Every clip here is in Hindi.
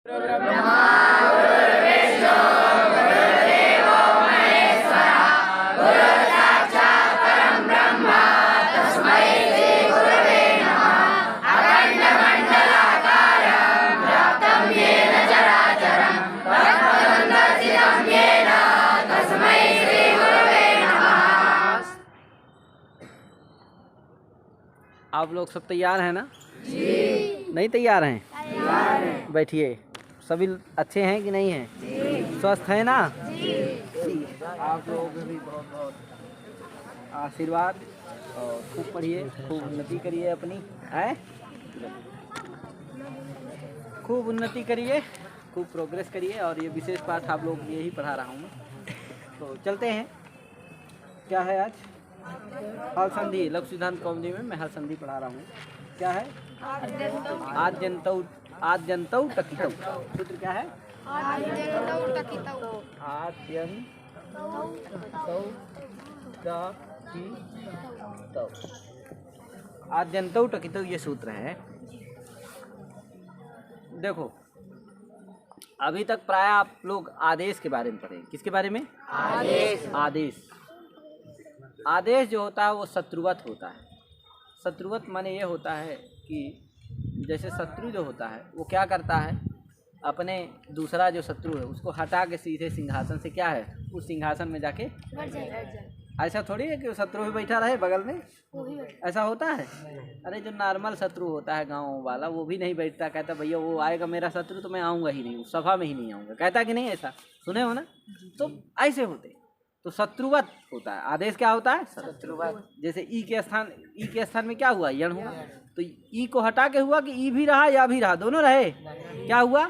आप लोग सब तैयार हैं ना? जी। नहीं तैयार हैं? तैयार हैं। बैठिए। सभी अच्छे हैं कि नहीं हैं? जी। स्वस्थ हैं ना? जी। आप लोगों को भी बहुत बहुत आशीर्वाद और खूब पढ़िए, खूब उन्नति करिए अपनी, है? खूब उन्नति करिए, खूब प्रोग्रेस करिए। और ये विशेष पाठ आप लोग यही पढ़ा रहा हूँ। तो चलते हैं। क्या है आज? हल संधि। लघु सिद्धांत कौमुदी में मैं हल संधि पढ़ा रहा हूँ। क्या है? आद्यन्तौ टकितौ। सूत्र क्या है? आद्यन्तौ टकितौ। आद्यन्तौ टकितौ ये सूत्र है। देखो, अभी तक प्राय आप लोग आदेश के बारे में पढ़े। किसके बारे में? आदेश। आदेश जो होता है वो शत्रुवत होता है। शत्रुवत माने ये होता है कि जैसे शत्रु जो होता है वो क्या करता है, अपने दूसरा जो शत्रु है उसको हटा के सीधे सिंहासन से क्या है, उस सिंहासन में जाके बैठ जाए। ऐसा थोड़ी है कि वो शत्रु भी बैठा रहे बगल में, ऐसा होता है? अरे जो नॉर्मल शत्रु होता है गाँव वाला वो भी नहीं बैठता, कहता भैया वो आएगा मेरा शत्रु तो मैं आऊँगा ही नहीं, उस सभा में ही नहीं आऊँगा, कहता कि नहीं? ऐसा सुने हो ना? तो ऐसे होते तो शत्रुवत होता है। आदेश क्या होता है? शत्रुवत। जैसे ई के स्थान में क्या हुआ? यण हुआ। तो ई को हटा के हुआ कि ई भी रहा या भी रहा? दोनों रहे। क्या हुआ?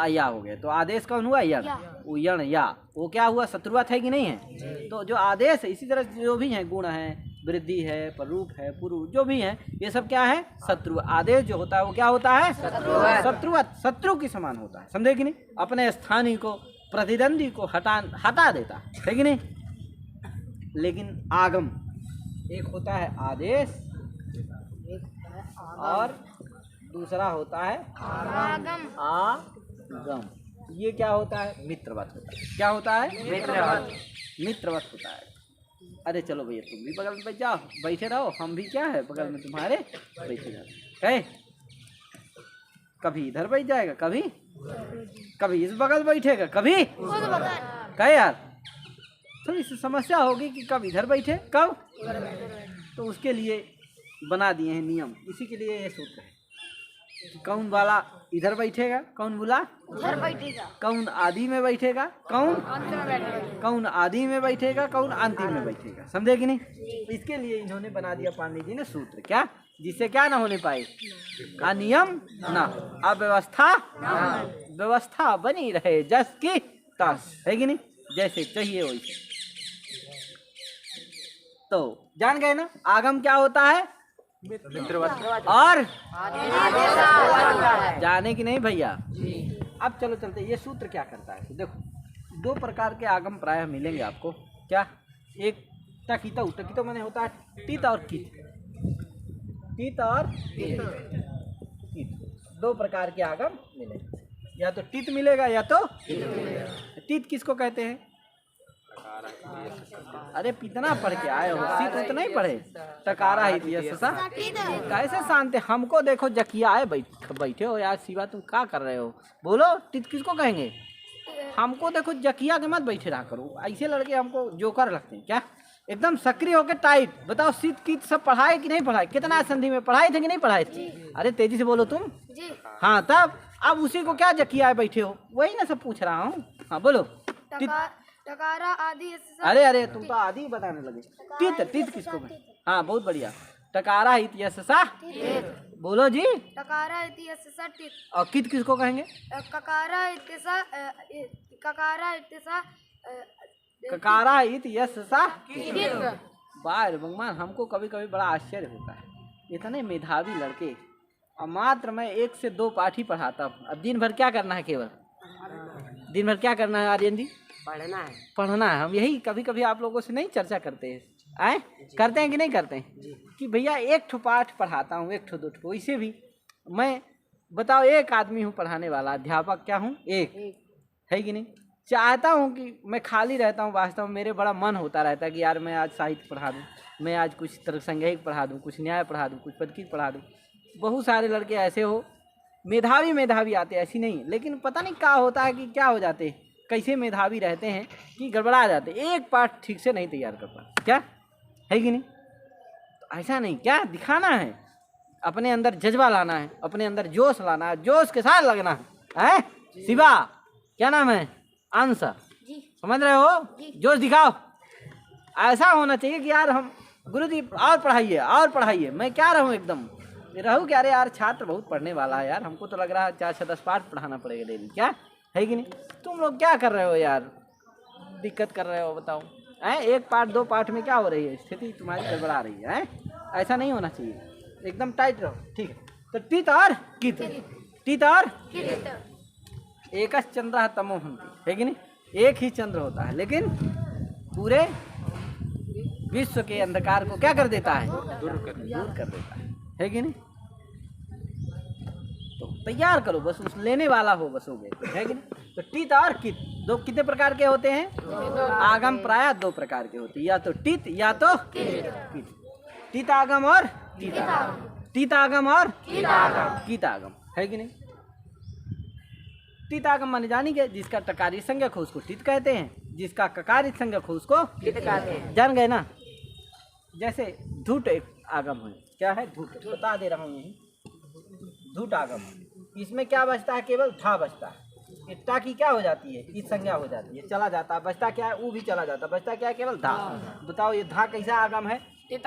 या हो गया। तो आदेश कौन हुआ? यण। वो यण या वो क्या हुआ? शत्रुवत है कि नहीं है? तो जो आदेश है, इसी तरह जो भी है, गुण है, वृद्धि है, प्ररूप है, पुरु जो भी है, ये सब क्या है? शत्रु। आदेश जो होता है वो क्या होता है? शत्रुवत। शत्रु के समान होता है। समझे कि नहीं? अपने स्थानीय को, प्रतिद्वंदी को हटा देता है कि नहीं? लेकिन आगम, एक होता है आदेश और दूसरा होता है आगम। ये क्या होता है? मित्रवत होता है। क्या होता है? मित्रवत होता है। अरे चलो भैया तुम भी बगल में बैठ जाओ, बैठे रहो, हम भी क्या है बगल में तुम्हारे बैठे जाओ। कहे कभी इधर बैठ जाएगा, कभी इस बगल बैठेगा, कभी कहे यार थोड़ी सी समस्या होगी कि कब इधर बैठे कब, तो उसके लिए बना दिए हैं नियम। इसी के लिए ये सूत्र है कि कौन वाला इधर बैठेगा, कौन बोला उधर बैठेगा, कौन आदि में बैठेगा, कौन आदि में बैठेगा, कौन अंतिम में बैठेगा। समझे कि नहीं? इसके लिए इन्होंने बना दिया पांडे जी ने सूत्र। क्या? जिससे क्या ना होने पाए, अनियम ना, अव्यवस्था व्यवस्था बनी रहे जस की तस, है कि नहीं? जैसे चाहिए वैसे। तो जान गए ना आगम क्या होता है? मित्रवत। और जाने की नहीं भैया? अब चलो चलते। ये सूत्र क्या करता है? तो देखो, दो प्रकार के आगम प्रायः मिलेंगे आपको। क्या? एक टकितौ। टकितौ माने होता है टित और कित। टित और कित, दो प्रकार के आगम मिलेंगे। या तो टित मिलेगा या तो टित। किसको कहते हैं? अरे कितना पढ़ के आए हो? टित उतना ही पढ़े। टकारा ही कैसे शांत? हमको देखो जकिया आए बैठे हो यार। शिवा तुम क्या कर रहे हो? बोलो टित किसको कहेंगे? हमको देखो जकिया के मत बैठे रहा करो। ऐसे लड़के हमको जोकर लगते हैं। क्या? एकदम सक्रिय होकर टाइट। बताओ शीत कीत सब पढ़ाए कि नहीं पढ़ाए? कितना संधि में पढ़ाए थे कि नहीं पढ़ाए थे? अरे तेजी से बोलो तुम जी। हाँ तब अब उसी को क्या जकिया बैठे हो? वही ना सब पूछ रहा हूँ। हाँ बोलो। टकारा आदि। अरे तुम तो आदि बताने लगे। टित किसको? हाँ बहुत बढ़िया। टकारा इत्यसा बोलो जी। टकारा इत्यसा टित। और कित किसको कहेंगे? ककारा इत्यसा ककारा इत्यसा बार भगवान। हमको कभी कभी बड़ा आश्चर्य होता है, इतने मेधावी लड़के और मात्र मैं 1 से 2 पाठ ही पढ़ाता हूँ। अब दिन भर क्या करना है? केवल दिन भर क्या करना है आर्यन जी? पढ़ना है। हम यही कभी कभी आप लोगों से नहीं चर्चा करते हैं? आए करते हैं कि नहीं करते हैं? कि भैया 1 ठो पाठ पढ़ाता हूँ, 1 ठो 2 ठो। इसे भी मैं बताओ, एक आदमी हूँ पढ़ाने वाला, अध्यापक क्या हूँ, एक है कि नहीं। चाहता हूँ कि मैं खाली रहता हूँ, वास्तव में मेरे बड़ा मन होता रहता है कि यार मैं आज साहित्य पढ़ा दूँ, मैं आज कुछ तर्कसंग्रहिक पढ़ा दूँ, कुछ न्याय पढ़ा दूँ, कुछ पत्रिका पढ़ा दूँ। बहुत सारे लड़के ऐसे हो, मेधावी आते, ऐसी नहीं, लेकिन पता नहीं क्या होता है कि क्या हो जाते हैं, कैसे मेधावी रहते हैं कि गड़बड़ा जाते, एक पाठ ठीक से नहीं तैयार कर पाते, क्या है कि नहीं। तो ऐसा नहीं, क्या दिखाना है, अपने अंदर जज्बा लाना है, अपने अंदर जोश लाना है, जोश के साथ लगना है। शिवा, क्या नाम है, आंसर, समझ रहे हो, जोश दिखाओ। ऐसा होना चाहिए कि यार हम गुरुजी और पढ़ाइए, मैं क्या रहूँ एकदम रहूँ क्या, अरे यार छात्र बहुत पढ़ने वाला है यार, हमको तो लग रहा है 4 से 10 पाठ पढ़ाना पड़ेगा डेली, क्या है कि नहीं। तुम लोग क्या कर रहे हो यार, दिक्कत कर रहे हो, बताओ एक पाठ 2 पाठ में क्या हो रही है, स्थिति तुम्हारी गड़बड़ा रही है। ऐसा नहीं होना चाहिए, एकदम टाइट रहो, ठीक है। तो टीत और एक चंद्र तमो हंति, है कि नहीं, एक ही चंद्र होता है, लेकिन पूरे विश्व के अंधकार को क्या कर देता है, दूर कर देता है कि नहीं। तो तैयार करो, बस उस लेने वाला हो, बस हो गए, है कि नहीं। तो टीत और कित दो कितने प्रकार के होते हैं, आगम प्राय 2 प्रकार के होते हैं, या तो टीत या तो कित। टीत आगम और टीत आगम और कीत आगम, है कि नहीं। टीत आगम माने जानी के, जिसका टकारी संज्ञक हो उसको टीत कहते हैं, जिसका ककारी संज्ञक हो उसको कित कहते हैं, जान गए ना। जैसे धूट एक आगम है, क्या है धूट, बता दे रहा हूँ यही, धूट आगम, इसमें क्या बचता है, केवल था बचता है, टा की क्या हो जाती है, इस संज्ञा हो जाती है, चला जाता है, बचता क्या है, वो भी चला जाता है, बचता क्या है, केवल धा। बताओ ये धा कैसा आगम है, टीत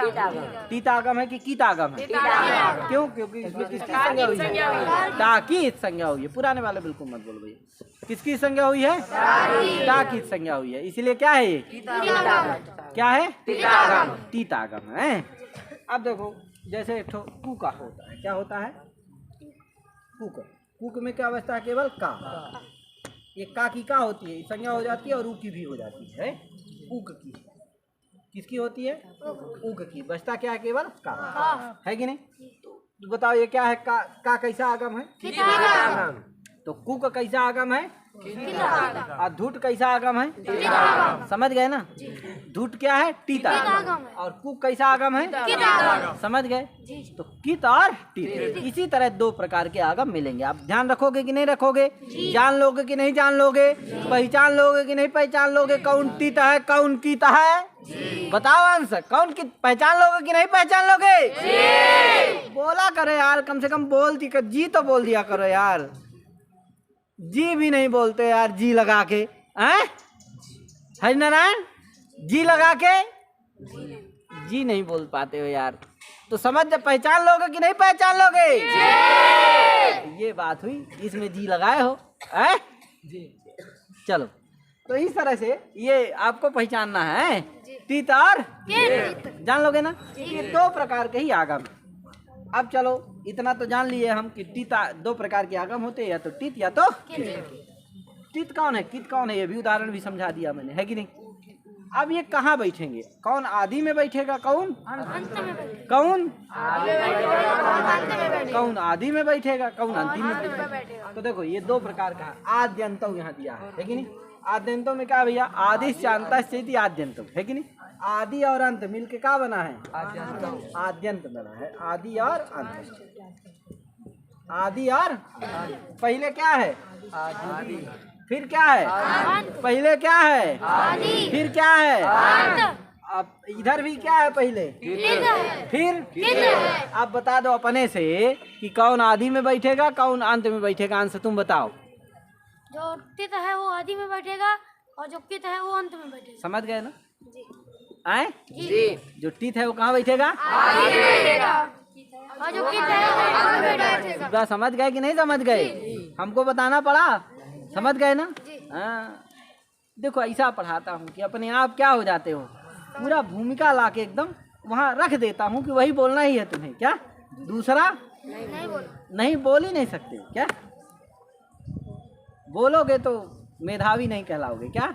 आगम है कि कीत आगम है, क्यों, क्योंकि इसमें किसकी संज्ञा हुई है, टाकी संज्ञा हुई है। पुराने वाले बिल्कुल मत बोलो भैया, किसकी संज्ञा हुई है, टाकी संज्ञा हुई है, इसीलिए क्या है ये, क्या है, टीत आगम है। अब देखो, जैसे एक कूका होता है, क्या होता है, कूक में क्या बचता है, केवल का। ये का की का होती है, संज्ञा हो जाती है, और ऊ की भी हो जाती है, कूक की, किसकी होती है, ऊक की, बचता क्या है, केवल का, है कि नहीं। तो बताओ ये क्या है, का कैसा आगम है, तो कूक कैसा आगम है, और धूट कैसा आगम है, समझ गए ना। धूट क्या है, टीत आगम, और कूक कैसा आगम है, समझ गए। तो कित और टीत, इसी तरह 2 प्रकार के आगम मिलेंगे। आप ध्यान रखोगे कि नहीं रखोगे, जान लोगे कि नहीं जान लोगे, पहचान लोगे कि नहीं पहचान लोगे, कौन टीत है कौन कीत है, बताओ आंसर, कौन की पहचान लोगे कि नहीं पहचान लोगे, बोला करो यार, कम से कम बोलती कर, जी तो बोल दिया करो यार, जी भी नहीं बोलते यार, जी लगा के, हरि नारायण, जी लगा के जी नहीं बोल पाते हो यार, तो समझ पहचान लोगे कि नहीं पहचान लोगे, ये बात हुई, इसमें जी लगाए हो, चलो। तो इस तरह से ये आपको पहचानना है, टीत और जान लोगे ना, ये 2 प्रकार के ही आगम। अब चलो इतना तो जान लिए हम कि टीत 2 प्रकार के आगम होते हैं, या तो टीत या तो टीत कौन है, कित कौन है, ये भी उदाहरण भी समझा दिया मैंने, है कि नहीं। अब ये कहाँ बैठेंगे, कौन आदि में बैठेगा, कौन आदि में बैठेगा, कौन अंतिम में बैठेगा। तो देखो ये 2 प्रकार का आद्यंतम यहाँ दिया है कि नहीं। आद्यंतों में क्या भैया, आदि से अंत स्थिति आद्यंतम, है कि नहीं। आदि और अंत मिलके क्या बना है, आद्यंत बना है, आदि और अंत, आदि और पहले क्या है, फिर क्या है, पहले क्या है, फिर क्या है, अब इधर भी क्या है, पहले फिर आप बता दो अपने से कि कौन आदि में बैठेगा कौन अंत में बैठेगा, आंसर तुम बताओ। जो टित है वो आदि में बैठेगा और जो कित है वो अंत में बैठेगा। समझ गए ना जी। आए जी। जो टीत है वो कहाँ बैठेगा, आदि में बैठेगा, और जो कित है वो अंत में बैठेगा। बात समझ गए कि नहीं समझ गए, हमको बताना पड़ा, समझ गए ना। हाँ देखो ऐसा पढ़ाता हूँ कि अपने आप क्या हो जाते हो, पूरा भूमिका ला के एकदम वहाँ रख देता हूँ कि वही बोलना ही है तुम्हें, क्या दूसरा नहीं बोल ही नहीं सकते, क्या बोलोगे तो मेधावी नहीं कहलाओगे, क्या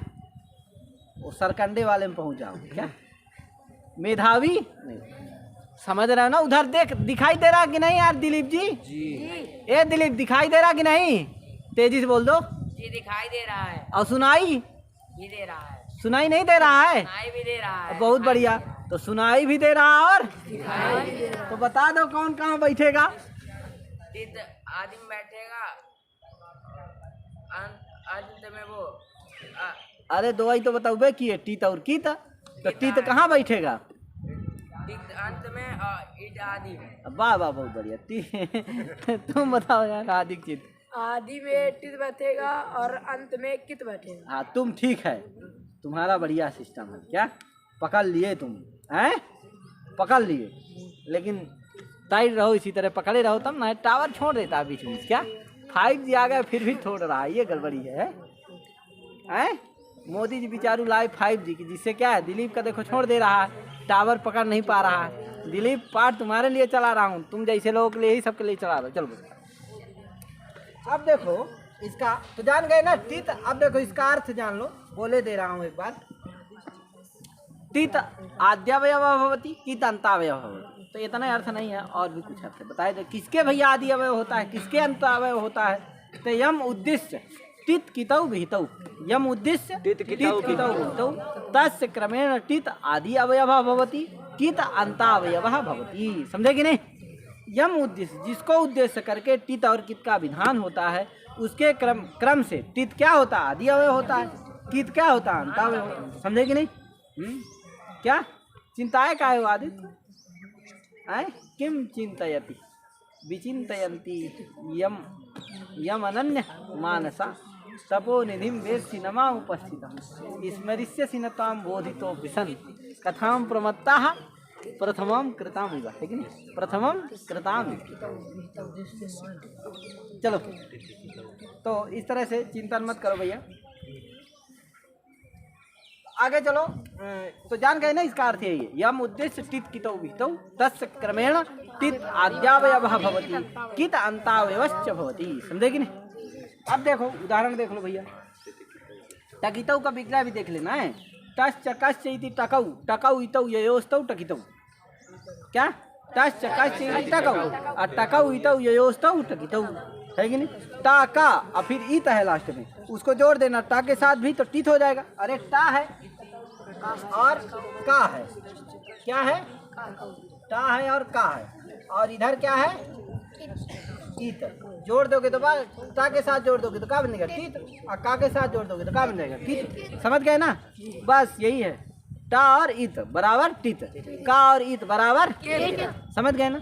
वो सरकंडे वाले में पहुंच जाओगे, क्या मेधावी नहीं। समझ रहे हो ना? उधर देख, दिखाई दे रहा कि नहीं यार दिलीप जी? जी ए दिलीप, दिखाई दे रहा कि नहीं? तेजी से बोल दो। जी दिखाई दे रहा है, और सुनाई भी दे रहा है, सुनाई नहीं दे रहा है? सुनाई भी दे रहा है। बहुत बढ़िया। तो सुनाई भी दे रहा और तो बता दो कौन कहाँ बैठेगा? टित आदमी बैठेगा, अंत में वो अरे दो ही तो बताओ बे की टीत और कीत, तो टीत कहाँ बैठेगा? टित अंत में और ईट आदि में। वाह वाह, बहुत बढ़िया। तुम बताओ यार आदि चित। आदि में टित बैठेगा और अंत में कित बैठेगा। हाँ तुम ठीक है, तुम्हारा बढ़िया सिस्टम है। क्या पकड़ लिए तुम? हैं पकड़ लिए, लेकिन टाइट रहो, इसी तरह पकड़े रहो तब ना। टावर छोड़ देता है बीच में। क्या 5G आ गया फिर भी छोड़ रहा है, ये गड़बड़ी है। हैं मोदी जी बेचारू लाए 5G की, जिससे क्या है दिलीप का देखो छोड़ दे रहा है, टावर पकड़ नहीं पा रहा है। दिलीप पार्ट तुम्हारे लिए चला रहा हूँ, तुम जैसे लोगों के लिए ही सबके लिए चला रहा हो। चलो अब देखो इसका तो जान गए ना टित। अब देखो इसका अर्थ जान लो, बोले दे रहा हूँ एक बार। टित आद्यावयव भवति, टित अंतावयव भवति। तो इतना अर्थ नहीं है, और भी कुछ अर्थ है। बताए तो किसके भैया आदि अवयव होता है, किसके अंत अवयव होता है? तो यम उद्देश्य टित कितौ विहितौ, यम उद्देश्य टित कितौ विहितौ, तस्य क्रमेण टित आदि अवयव भवति, कित अंतावयव भवति। समझे कि नहीं? यम उद्देश्य, जिसको उद्देश्य करके टित और कित का विधान होता है, उसके क्रम से टित क्या होता है? आदि अवयव होता है। कित क्या होता है? अंतावयव होता है। समझे कि नहीं? क्या चिंताएं का है आदित्य? किम चिंतयति विचिंतयन्ति यम यम अनन्य मानसा तपोनिधिं वेत्सि नमा उपस्थितम् स्मरिष्यसि न तां बोधितो विसन् कथां प्रमत्ताः प्रथमं कृताम् इव। है कि नहीं? प्रथमं कृताम्। चलो तो इस तरह से चिंतन मत करो भैया, आगे चलो। तो जान गए ना इसका अर्थ यही है, यम उद्देश्य टित कितौ विहितौ तस्य क्रमेण टित आद्यावयवः भवति, कित अंतावयवश्च भवति। समझे कि नहीं? अब देखो उदाहरण देख लो भैया। टकितौ का विग्रह भी देख लेना है। टश्च कश्च इति टकौ, टकौ इतौ ययोस्तौ टकितौ। क्या टश्च कश्च इति टकौ और टकौ इतौ ययोस्तौ टकितौ। है कि नहीं? टा का और फिर ईत है लास्ट में, उसको जोड़ देना टा के साथ भी, तो टित हो जाएगा। अरे टा है और का है, क्या है? टा है और का है, और इधर क्या है? ईत। जोड़ दोगे तो टा के साथ जोड़ दोगे तो क्या बनेगा? टित। और का के साथ जोड़ दोगे तो क्या बनेगा? टित। समझ गए ना? बस यही है, टा और ईत बराबर टित, का और ईत बराबर। समझ गए ना?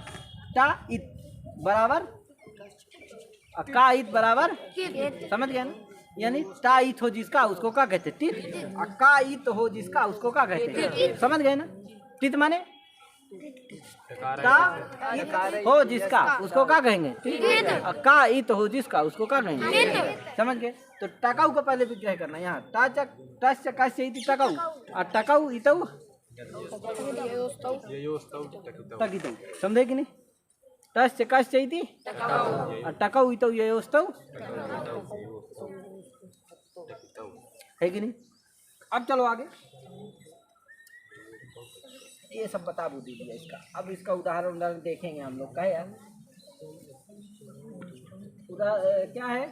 टा ईत बराबर का ईत बराबर। समझ गए ना? यानी टा ईत हो जिसका उसको क्या कहते हैं? टित। और का ईत हो जिसका उसको क्या कहते हैं? समझ गए ना? टित माने का ईत हो जिसका उसको क्या कहेंगे? टित। और का ईत हो जिसका उसको क्या कहेंगे? समझ गए? तो टकाऊ को पहले विग्रह करना। यहाँ टच कश्च इति टकाऊ और टकाऊ इतौ टकितौ। समझे कि नहीं? टश्च कश्च इति और टकौ इतौ ययोस्तौ। है कि नहीं? अब चलो आगे, ये सब बता बूझ दीजिए इसका। अब इसका उदाहरण देखेंगे हम लोग। क्या है यार? क्या है?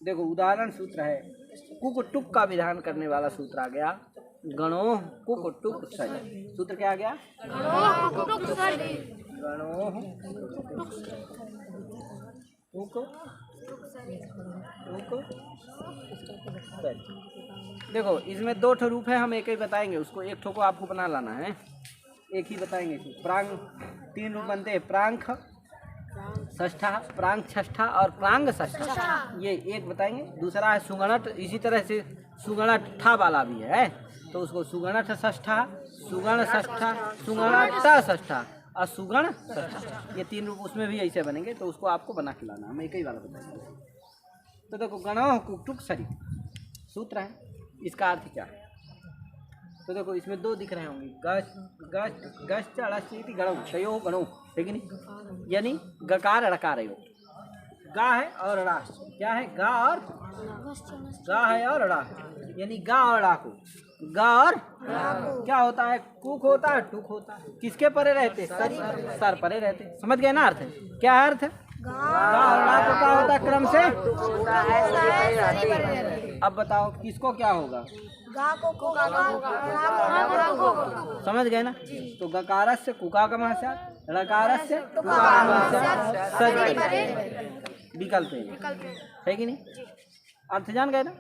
देखो उदाहरण सूत्र है, कुक टुक का विधान करने वाला सूत्र आ गया। गणोह कुक टुक सरि। सूत्र क्या आ गया? गणोह कुक सरि। देखो इसमें दो ठो रूप है, हम एक ही बताएंगे उसको, एक ठो को आपको बना लाना है, एक ही बताएंगे। प्रांग 3 रूप बनते हैं, प्रांख षष्ठा, प्रांग छष्ठा और प्रांग षष्ठा। ये एक बताएंगे। दूसरा है सुगणट, इसी तरह से सुगणट ठा वाला भी है, तो उसको सुगणट षष्ठा, सुगण षष्ठा, सुगणट षष्ठा और सुगण षष्ठा। ये 3 रूप उसमें भी ऐसे बनेंगे, तो उसको आपको बना के लाना, हम एक ही वाला बताएंगे। तो देखो गणोह कुक्टुक सरि सूत्र है, इसका अर्थ क्या है? तो देखो इसमें 2 दिख रहे होंगे, गश्च अड़श्च इति गणौ, तयोः गणौ। है कि नहीं? यानी गकार ड़कार योग। गा है और ड़ा, क्या है? गा और गा है और ड़ा, यानी गा और डाकू। गा और क्या होता है? कुक होता है, टुक होता है। किसके परे रहते? सर परे रहते। समझ गए ना अर्थ? क्या है अर्थ? गा और डाकू क्या होता है क्रम से? अब बताओ किसको क्या होगा? समझ गए ना? तो गकारस्य कुकागमः स्यात्, ऋकारस्य टुकागमः स्यात्, सरि परे विकल्प है कि नहीं? अर्थ जान गए ना?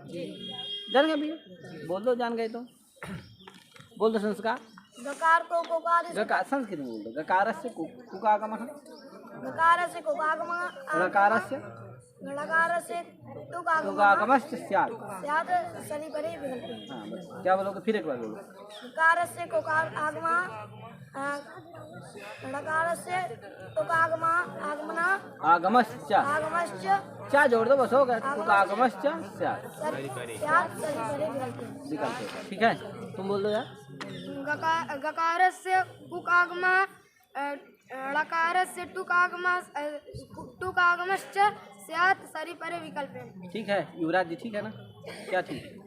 जान गए भैया? बोल दो, जान गए तो बोल दो। संस्कार गकार को गकार, संस्कृत में बोल दो। गकारस्य कुकागमः, गकारस्य कुकागमः, ऋकारस्य ऋकारस्य टुकागमः टुकागमश्च स्यात्। स्यात् सरि परे विकल्प। हाँ बस, क्या बोलोगे? फिर एक बार बोलो। ऋकारस्य कुकागमः, ऋकारस्य टुकागमः आगमनः आगमश्च, आगमश्च क्या जोड़ दो बस हो गया। कुकागमश्च स्यात् स्यात् सरि परे विकल्प। विकल्प है। ठीक है, तुम बोल दो यार। गकारस्य कुकागमः, ऋकारस्य टुकागमश्च स्यात् सरि परे विकल्प। ठीक है युवराज जी, ठीक है ना? क्या ठीक?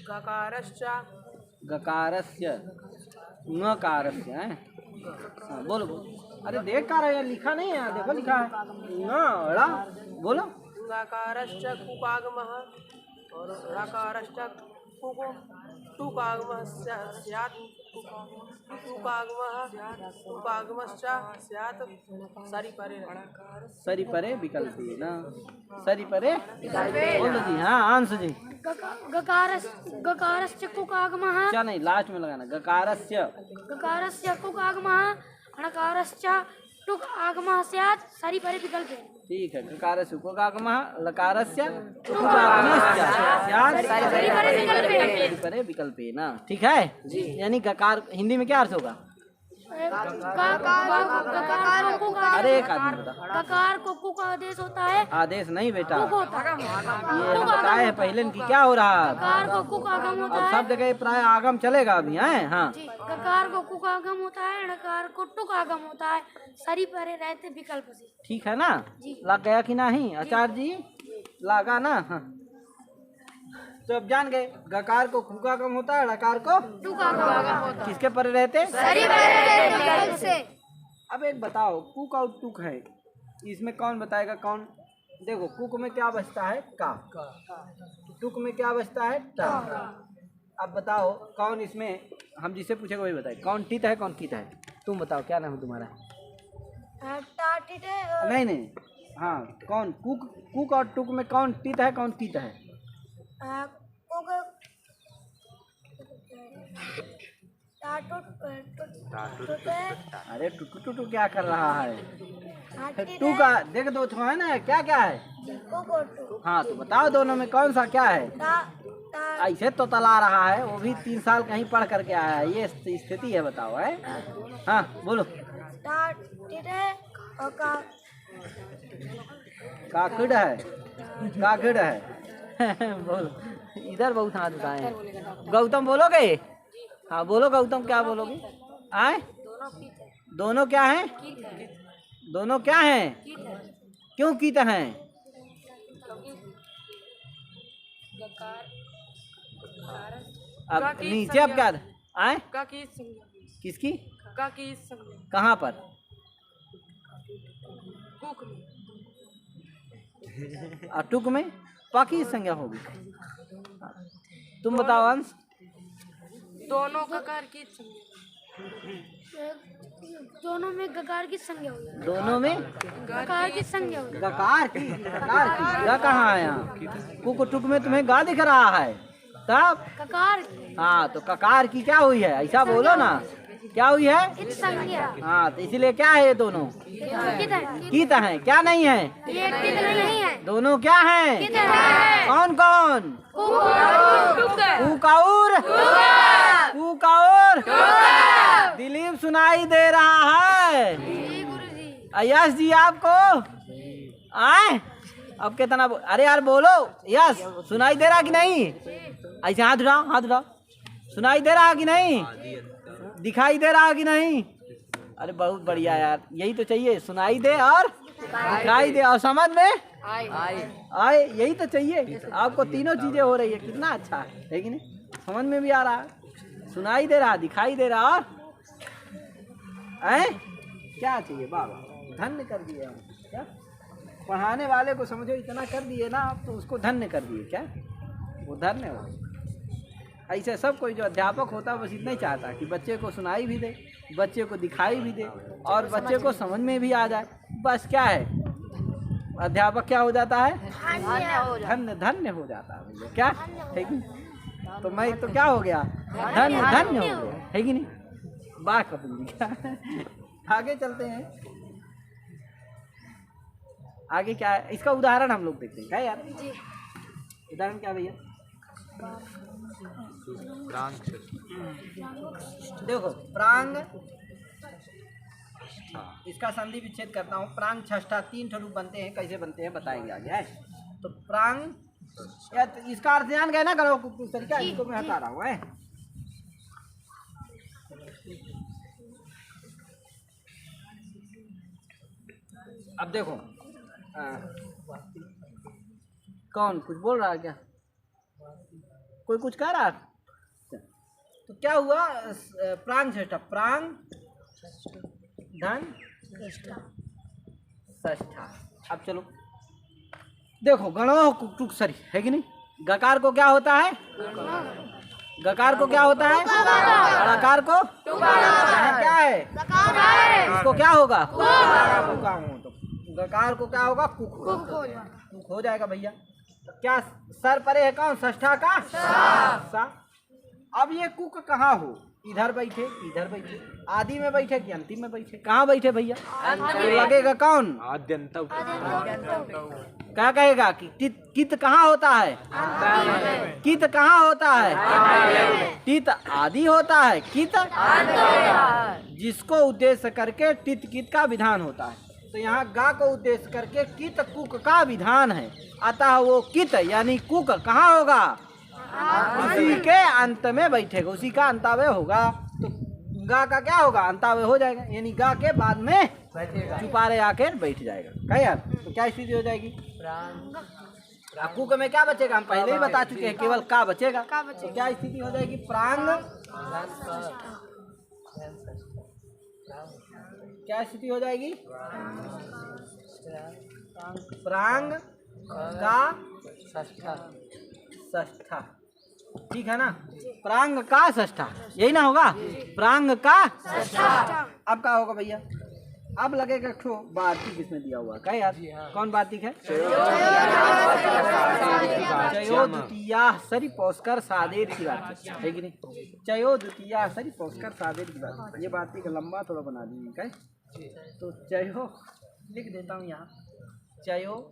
गकारश्च गकारस्य ङकारस्य है। हाँ, बोलो बोलो। अरे देख का रहे लिखा नहीं है, देखो लिखा है ङड़ा, बोलो। गकारश्च कुकागमः और ऋकारश्च टुकागमः स्यात्, टुकागमश्च स्यात् सरि परे। सरि परे विकल्प है ना? सरि परे बोल दो जी। हाँ अंश जी। गकारस्य कुकागमः, क्या नहीं, लास्ट में लगाना। गकारस्य कुकागमः, ऋकारस्य टुकागमः स्यात् सरि परे विकल्प। ठीक है। गकारस्य कुकागमः, लकारस्य टुकागमश्च स्यात् सरि परे विकल्प। सरि परे विकल्प है ना? ठीक है जी। यानी गकार हिंदी में क्या अर्थ होगा? अरे एक आदमी बता। गकार को कुक आदेश होता है। आदेश नहीं बेटा, कुक होता है। ये बताए हैं पहले कि क्या हो रहा है। गकार को कुक आगम होता अब है। सब जगह प्राय आगम चलेगा अभी है। हाँ जी, गकार को कुक आगम होता है, ऋकार को टुक आगम होता है, सरि परे रहते विकल्प से। ठीक है ना? लग गया कि नहीं आचार्य जी? लगा ना? हाँ। तो अब जान गए गकार को कुकागम होता है, ऋकार को टुक आगम होता है, किसके परे रहते? सरि परे रहते विकल्प से। अब एक बताओ, कुक और टुक है, इसमें कौन बताएगा? कौन? देखो कुक में क्या बचता है? का। टुक में क्या बचता है? टा। अब बताओ कौन इसमें, हम जिसे पूछेगा वही बताए कौन टित है कौन कित है। तुम बताओ क्या नाम है तुम्हारा? नहीं नहीं, हाँ कौन कुक, कुक और टुक में कौन टित है कौन कित है? अरे टुटू टुटू क्या कर रहा है? टू का देख दो है ना, क्या क्या है? हाँ तो बताओ दोनों में कौन सा क्या है? ऐसे तो तला रहा है, वो भी 3 साल कहीं पढ़ करके आया है, ये स्थिति है। बताओ है। हाँ बोलो। काकड़ है, काकड़ है। बोलो, इधर बहुत हाथ उठाए हैं। गौतम बोलोगे? हाँ बोलो गौतम, क्या बोलोगे? आए दोनों क्या हैं? दोनों क्या हैं? क्यों कीत हैं? अब नीचे अब क्या आए? किसकी? कहाँ पर? टुक में पाकी संज्ञा होगी। तुम बताओ अंश। दोनों गकार की दोनों में गकार की संज्ञा होगी। दोनों में गकार की संज्ञा होगी। गकार की, गकार की गा कहाँ है यहाँ? कुक टुक में तुम्हें गा दिख रहा है तब? गकार। हाँ तो ककार की क्या हुई है? ऐसा बोलो ना, क्या हुई है? इत संज्ञा। हाँ तो इसीलिए क्या है ये दोनों? कीत है। क्या नहीं है? ये टित नहीं है। दोनों क्या है? टित है। कौन कौन? कुकाउर, कुकाउर। दिलीप सुनाई दे रहा है? यश जी आपको आए? अब कितना अरे यार बोलो यश, सुनाई दे रहा कि नहीं? ऐसे हाथ उठाओ, हाथ उठाओ। सुनाई दे रहा कि नहीं? दिखाई दे रहा कि नहीं? अरे बहुत बढ़िया यार, यही तो चाहिए, सुनाई दे और दिखाई दे और समझ में आए, यही तो चाहिए। आपको तीनों चीजें हो रही है, कितना अच्छा है कि नहीं? समझ में भी आ रहा है, सुनाई दे रहा, दिखाई दे रहा और क्या चाहिए? बाबा धन्य कर दिए हम। क्या पढ़ाने वाले को समझो इतना कर दिए ना आप, तो उसको धन्य कर दिए। क्या वो धन्य हो? ऐसे सब कोई जो अध्यापक होता है बस इतना ही चाहता है कि बच्चे को सुनाई भी दे, बच्चे को दिखाई भी दे और बच्चे को समझ में भी आ जाए। बस क्या है, अध्यापक क्या हो जाता है? धन्य धन्य हो जाता है भैया। क्या है कि तो मैं तो क्या हो गया? धन्य धन्य हो गया, है कि नहीं? वाह कपिल जी। आगे चलते हैं, आगे क्या है इसका उदाहरण हम लोग देखते हैं। क्या यार उदाहरण क्या भैया? देखो प्रांग, इसका संधि विच्छेद करता हूँ। प्रांग छष्ठा, 3 रूप बनते हैं, कैसे बनते हैं बताएंगे आगे है। तो प्रांग इसका अर्थ ध्यान गए ना करो कुछ तरीका, इसको मैं हटा रहा हूँ है। अब देखो कौन कुछ बोल रहा है क्या? कोई कुछ कह रहा है? तो क्या हुआ? प्रांग षष्ठा, प्रांग धन षष्ठा। अब चलो देखो गणो कुक सरी है कि नहीं? गकार को क्या होता है? गकार को क्या होता है? और अकार को क्या है? इसको क्या होगा? तो गकार को क्या होगा? कुक हो जाएगा भैया। क्या सर परे है कौन? षष्ठा का सा। अब ये कुक कहाँ हो? इधर बैठे, इधर बैठे, आदि में बैठे कि अंतिम में बैठे? कहाँ बैठे भैया? तो लगेगा कौन? आद्यंत। क्या कहेगा कि कित कहाँ होता है? कित कहाँ होता है? टित आदि होता है, कित जिसको उद्देश्य करके टित कित का विधान होता है। तो यहाँ गा को उद्देश्य करके कित कुक का विधान है, अतः वो कित यानी कुक कहाँ होगा? उसी के अंत में बैठेगा, उसी का अंतावय होगा। तो गा का क्या होगा? अंतावय हो जाएगा, यानी गा के बाद में चुपारे आकर बैठ जाएगा। क्या यार? तो क्या स्थिति हो जाएगी? कुक में क्या बचेगा? हम पहले ही बता चुके हैं, केवल का बचेगा। तो क्या स्थिति हो जाएगी? प्रांग क्या स्थिति हो जाएगी? प्रांग का षष्ठा, ठीक है ना? प्रांग का षष्ठा, यही ना होगा? प्रांग का षष्ठा। अब क्या होगा भैया? अब लगेगा ठो वार्तिक इसमें दिया हुआ। क्या यार? कौन वार्तिक है? चयो द्वितीया सरी पौस्कर सादेर की बात है कि नहीं? चयो द्वितीया सरी पौस्कर सादेर की बात। ये वार्तिक लंबा थोड़ा बना दी है। तो चयो लिख देता हूँ यहाँ, चयो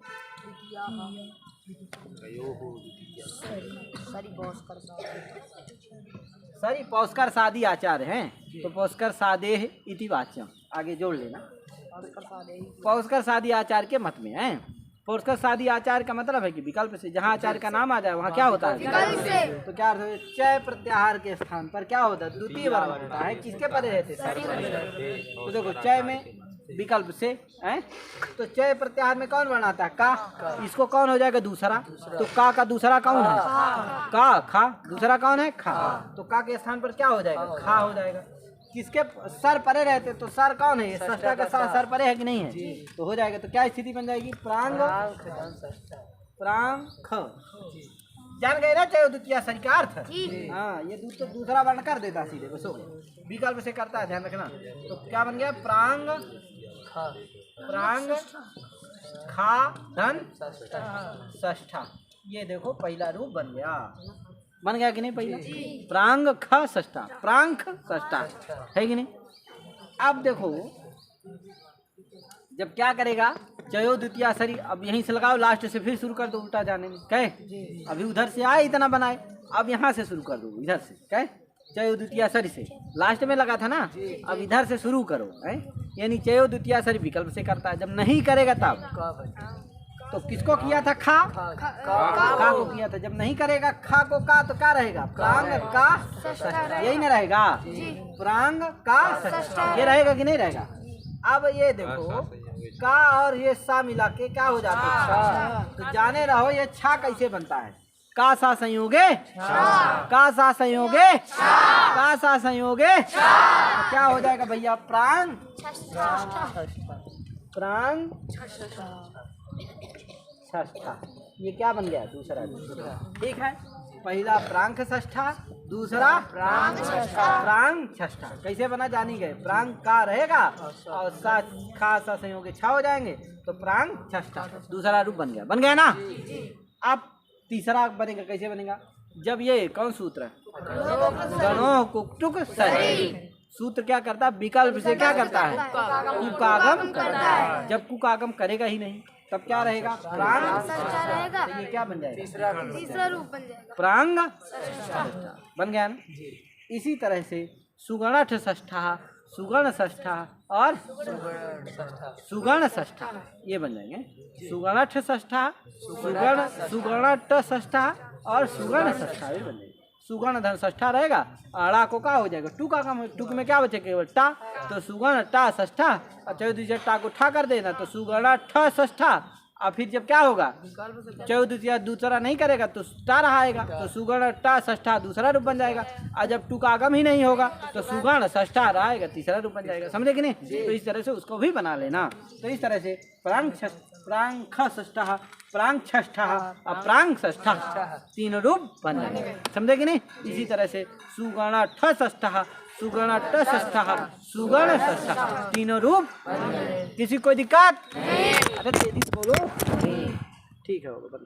सरी पौस्कर सादी आचार्य हैं, तो पौस्कर सादेह इति वाच्यम आगे जोड़ लेना। पौस्कर सादी आचार्य के मत में है। पौस्कर सादी आचार्य का मतलब है कि विकल्प से, जहाँ आचार्य का नाम आ जाए वहाँ क्या होता है? तो क्या अर्थ है? चय प्रत्याहार के स्थान पर क्या होता है? द्वितीय वर्ण होता है। किसके परे रहते? तो देखो चय में विकल्प से है, तो चय प्रत्याहार में कौन वर्ण आता है? का। इसको कौन हो जाएगा? दूसरा। तो का दूसरा कौन है? का। खा दूसरा कौन है? खा। तो का के स्थान पर क्या हो जाएगा? खा हो जाएगा। किसके सर परे रहते? तो सर कौन है? षष्ठा का सर परे है कि नहीं है? तो हो जाएगा। तो क्या स्थिति बन जाएगी? प्रांग प्रांग ख। जान गए ना चयो द्वितीय सरी का अर्थ? हाँ, ये दूसरा वर्ण कर देता सीधे, बस हो गया। विकल्प से करता है, ध्यान रखना। तो क्या बन गया? प्रांग प्रांग खा धन षष्ठा। ये देखो पहला रूप बन गया। बन गया कि नहीं? पहला प्रांग ख षष्ठा, प्रांग षष्ठा है कि नहीं? अब देखो जब क्या करेगा? चयो द्वितीय सरी, अब यहीं से लगाओ, लास्ट से फिर शुरू कर दो उल्टा जाने में। कहे अभी उधर से आए इतना बनाए, अब यहाँ से शुरू कर दो इधर से। कहे चयो द्वितीय सरी से लास्ट में लगा था ना, अब इधर से शुरू करो है, यानी चयो द्वितीय सरी विकल्प से करता है। जब नहीं करेगा तब तो किसको किया था खा का को किया था। जब नहीं करेगा खा को का तो क्या रहेगा प्रांग का षष्ठा, यही ना रहेगा प्रांग का षष्ठा, ये रहेगा कि नहीं रहेगा। अब ये देखो का और ये सा मिला के क्या हो जाता है छा, तो जाने रहो ये छा कैसे बनता है। का सा संयोगे का सा संयोगे का सा संयोगे तो क्या हो जाएगा भैया प्रांग प्रांग षष्ठा। ये क्या बन गया दूसरा, ठीक है। पहला प्रांग षष्ठा, दूसरा प्रांग षष्ठा। कैसे बना जानी गए, प्रांग का रहेगा और सा खा सा संयोग छा हो जाएंगे तो प्रांग षष्ठा दूसरा रूप बन गया ना। अब तीसरा बनेगा, कैसे बनेगा, जब ये कौन सूत्र है गणो कुक्टुक सही, सूत्र क्या करता है विकल्प से क्या करता है कुकागम करता है। जब कुकागम करेगा ही नहीं तब क्या रहेगा प्रांग रहेगा, तो ये क्या बन जाएगा तीसरा रूप बन जाएगा प्रांग बन गया ना। इसी तरह से सुगणठ षष्ठा सुगण षष्ठा और सुगण षष्ठा ये बन जाएंगे। सुगणठ षष्ठा सुगणट षष्ठा और सुगण षष्ठा ये बन जाएंगे। सुगण धन षष्ठा रहेगा, अड़ा को का हो जाएगा टुक में क्या बचे केवल टा, तो सुगण टा षष्ठा और चौदह टा को ठा कर देना तो सुगण ठ षष्ठा। और फिर जब क्या होगा चौदह दूसरा नहीं करेगा तो टा रहा तो सुगण टा षष्ठा दूसरा रूप बन जाएगा। और जब टुकागम ही नहीं होगा तो सुगण षष्ठा रहेगा तीसरा रूप बन जाएगा। समझे कि नहीं। तो इस तरह से उसको भी बना लेना। तो इस तरह से प्रांग षष्ठा प्रांग षष्ठा और प्रांग षष्ठा तीनों रूप बन जाएंगे। समझे कि नहीं। इसी तरह से सुगण ठ षष्ठा सुगण ट षष्ठा सुगण षष्ठा तीनों रूप। किसी कोई दिक्कत, अरे तेजी से बोलो, ठीक है।